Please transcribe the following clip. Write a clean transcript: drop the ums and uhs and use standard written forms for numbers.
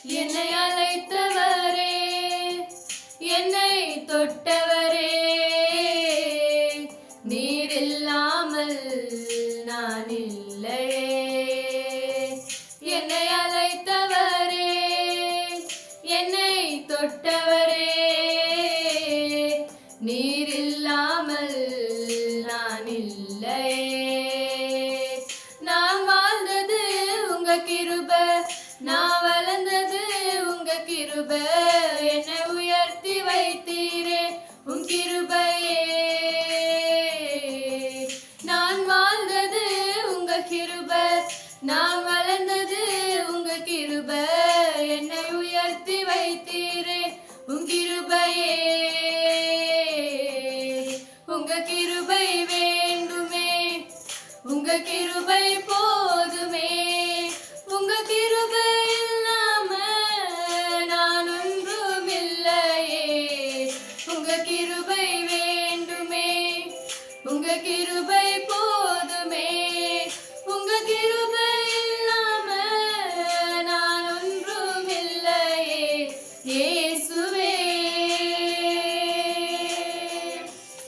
என்னை அழைத்தவரே, என்னை தொட்டவரே, நீர் இல்லாமல் நான் இல்லையே. என்னை அழைத்தவரே, என்னை தொட்டவரே, நீர் இல்லாமல் நான் இல்லையே. நான் வாழ்ந்தது உங்க கிருபை, நான் வளர்ந்தது உங்க கிருபை, என்னை உயர்த்தி வைத்தீரே உன் கிருபையே. நான் வாழ்ந்தது உங்க கிருபை, நான் வளர்ந்தது உங்க கிருபை, என்னை உயர்த்தி வைத்தீரே உன் கிருபையே. உங்க கிருபை வேண்டுமே, உங்க கிருபை போதுமே, உங்க கிருபை இல்லாம நான் ஒன்றும் இல்லையே. உங்க கிருபை வேண்டுமே, உங்க கிருபை